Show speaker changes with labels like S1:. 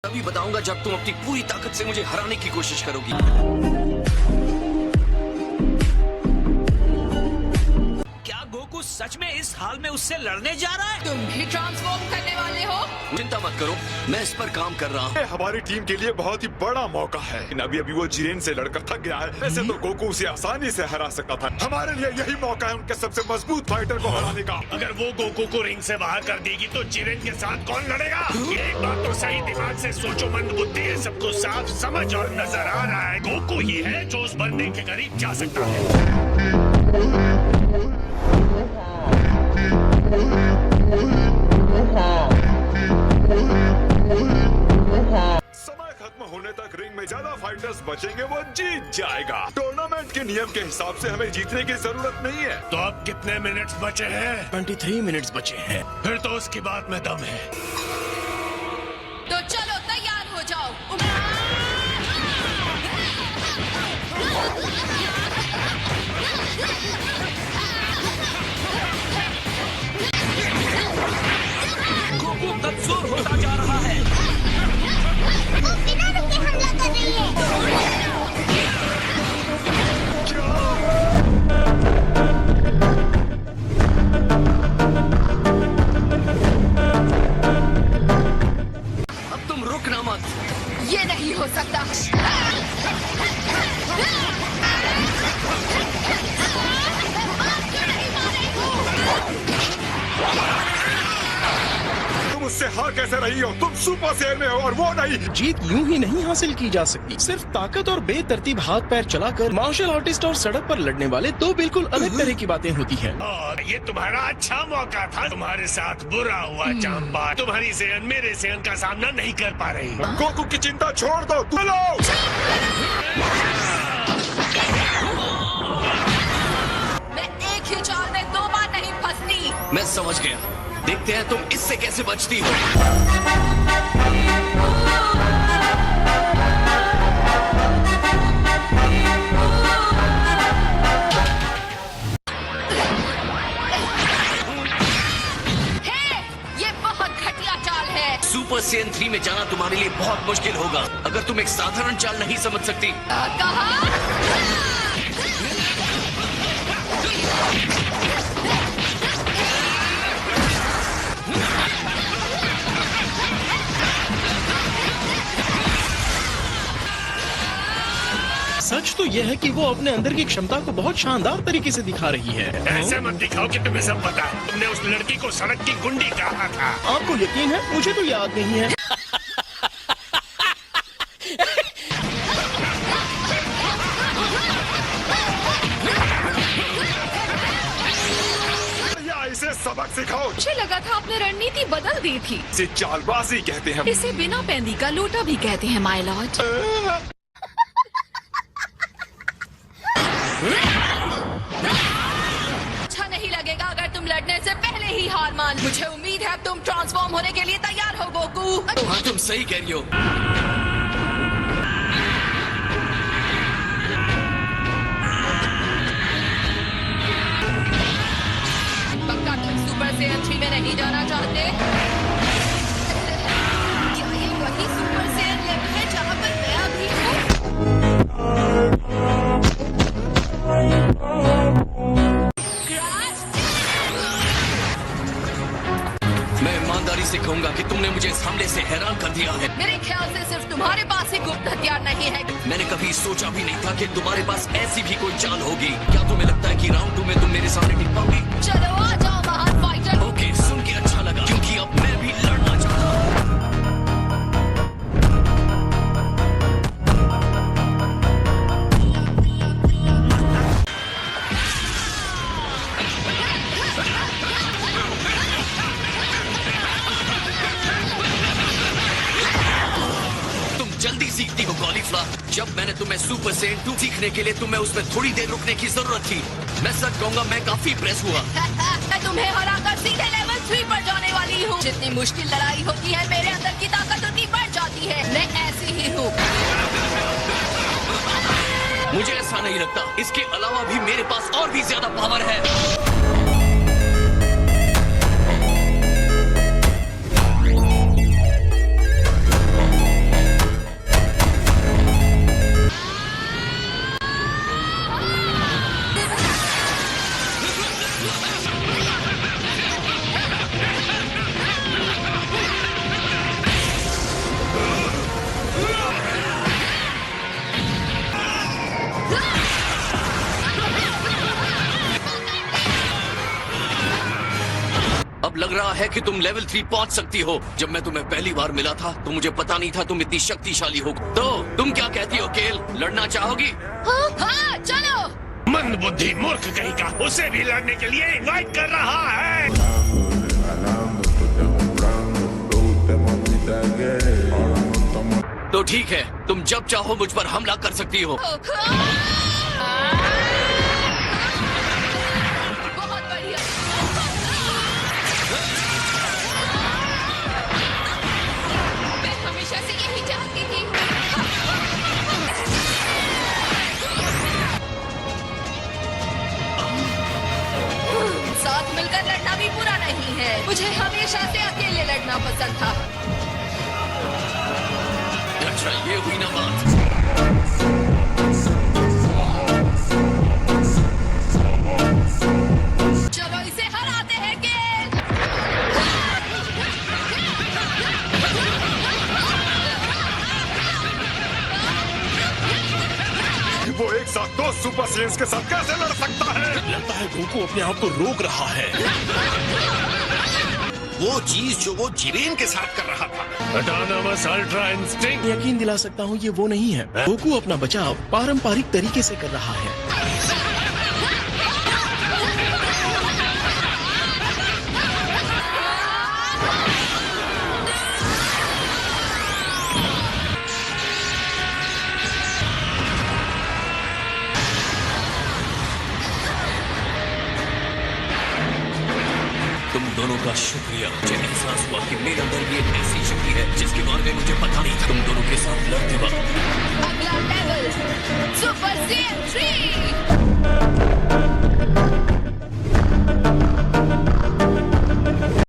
S1: तभी बताऊंगा जब तुम अपनी पूरी ताकत से मुझे हराने की कोशिश करोगी।
S2: क्या गोकू सच में इस हाल में उससे लड़ने जा रहा है?
S3: तुम भी ट्रांसफॉर्म करने वाले हो?
S1: चिंता मत करो, मैं इस पर काम कर रहा हूँ।
S4: ये हमारी टीम के लिए बहुत ही बड़ा मौका है। लेकिन अभी वो जिरेन से लड़कर थक गया है। वैसे तो गोकू उसे आसानी से हरा सकता था। हमारे लिए यही मौका है उनके सबसे मजबूत फाइटर को हराने का।
S5: अगर वो गोकू को रिंग से बाहर कर देगी तो जिरेन के साथ कौन लड़ेगा? ये एक बात तो सही दिमाग से सोचो, मंद बुद्धि है, सबको साफ समझ और नजर आ रहा है। गोकू ही है जो उस बंदे के करीब जा सकता है।
S4: समय खत्म होने तक रिंग में ज्यादा फाइटर्स बचेंगे वो जीत जाएगा। टूर्नामेंट के नियम के हिसाब से हमें जीतने की जरूरत नहीं है।
S5: तो अब कितने मिनट्स बचे हैं?
S2: 23 मिनट्स बचे हैं।
S5: फिर तो उसकी बात में दम है।
S3: तो चलो तैयार हो जाओ।
S2: गोकू कमजोर होता जा रहा है।
S6: वो बिना रुके हमला कर रही है।
S1: अब तुम रुकना मत।
S3: ये नहीं हो सकता।
S4: तुम उससे हार कैसे रही हो? तुम सुपर सेल में हो और वो नहीं।
S7: जीत यूं ही नहीं हासिल की जा सकती। सिर्फ ताकत और बेतरतीब हाथ पैर चलाकर मार्शल आर्टिस्ट और सड़क पर लड़ने वाले दो बिल्कुल अलग तरह की बातें होती हैं।
S5: और ये तुम्हारा अच्छा मौका था। तुम्हारे साथ बुरा हुआ चांबा। तुम्हारी सेहन मेरे सेहन का सामना नहीं कर पा रही।
S4: गोकू की चिंता छोड़ दो। चलो।
S3: मैं एक ही चाल में 2 बार नहीं फंसती।
S1: मैं समझ गया, देखते हैं तुम इससे कैसे बचती हो।
S3: हे, ये बहुत घटिया चाल है।
S1: सुपर सेन 3 में जाना तुम्हारे लिए बहुत मुश्किल होगा अगर तुम एक साधारण चाल नहीं समझ सकती।
S3: कहा?
S7: सच तो यह है कि वो अपने अंदर की क्षमता को बहुत शानदार तरीके से दिखा रही है।
S5: ऐसे मत दिखाओ कि तुम्हें सब पता है। तुमने उस लड़की को सड़क की गुंडी कहा था।
S7: आपको यकीन है? मुझे तो याद नहीं है।
S4: या इसे सबक सिखाओ।
S3: मुझे लगा था आपने रणनीति बदल दी थी।
S4: इसे चालबाजी कहते हैं।
S3: इसे बिना पैंदी का लोटा भी कहते हैं माय लॉर्ड। अच्छा नहीं लगेगा अगर तुम लड़ने से पहले ही हार मान। मुझे उम्मीद है अब तुम ट्रांसफॉर्म होने के लिए तैयार हो गोकू।
S1: हाँ, तुम सही कह रही हो।
S3: पक्का तुम सुपर सेयन 3 में नहीं जाना चाहते? क्या ये वही सुपर सेयन लेवल है जहाँ पर मैं अभी हूँ?
S1: मैं ईमानदारी से कहूंगा कि तुमने मुझे इस हमले से हैरान कर दिया है।
S3: मेरे ख्याल से सिर्फ तुम्हारे पास ही गुप्त हथियार नहीं है।
S1: मैंने कभी सोचा भी नहीं था कि तुम्हारे पास ऐसी भी कोई चाल होगी। क्या तुम्हें लगता है कि राउंड 2 में तुम मेरे सामने टिक पाओगी?
S3: चलो आ जाओ महान फाइटर।
S1: ओके, सुन के अच्छा लगा क्योंकि अब मैं भी लड़ना चाहता हूँ। तुम जल्दी सीखती हो कॉलीफ्लावर। जब मैंने तुम्हें सुपर सेन 2 सीखने के लिए तुम्हें उसमें थोड़ी देर रुकने की जरूरत थी। मैं सच कहूंगा मैं काफी इम्प्रेस हुआ।
S3: मैं तुम्हें हराकर सीधे लेवल 3 पर जाने वाली हूँ। जितनी मुश्किल लड़ाई होती है मेरे अंदर की ताकत उतनी बढ़ जाती है। मैं ऐसी ही हूँ।
S1: मुझे ऐसा नहीं लगता। इसके अलावा भी मेरे पास और भी ज्यादा पावर है। लग रहा है कि तुम लेवल 3 पहुंच सकती हो। जब मैं तुम्हें पहली बार मिला था तो मुझे पता नहीं था तुम इतनी शक्तिशाली हो। तो तुम क्या कहती हो केल, लड़ना चाहोगी?
S3: हाँ, चलो।
S5: मंद बुद्धि मूर्ख कहीं का उसे भी लड़ने के लिए इनवाइट कर रहा है।
S1: तो ठीक है, तुम जब चाहो मुझ पर हमला कर सकती हो।
S3: बहुत बढ़िया। मैं हमेशा से यही चाहती थी। साथ मिलकर लड़ना भी बुरा नहीं है। मुझे हमेशा से अकेले लड़ना पसंद था।
S1: अच्छा, ये हुई ना बात।
S3: चलो इसे हराते हैं गेल।
S4: वो एक साथ दो सुपर सेंस के साथ कैसे लड़ सकता है?
S7: लगता है गोकू अपने आप को रोक रहा है।
S2: वो चीज जो वो जिरेन के साथ कर रहा था।
S5: Autonomous ultra instinct.
S7: यकीन दिला सकता हूँ ये वो नहीं है। गोकू अपना बचाव पारंपरिक तरीके से कर रहा है।
S1: तुम दोनों का शुक्रिया। मुझे एहसास हुआ कि मेरे अंदर भी एक ऐसी शक्ति है जिसके बारे में मुझे पता नहीं था। तुम दोनों के साथ लड़ते वक्त
S3: अगला लेवल सुपर सेन 3।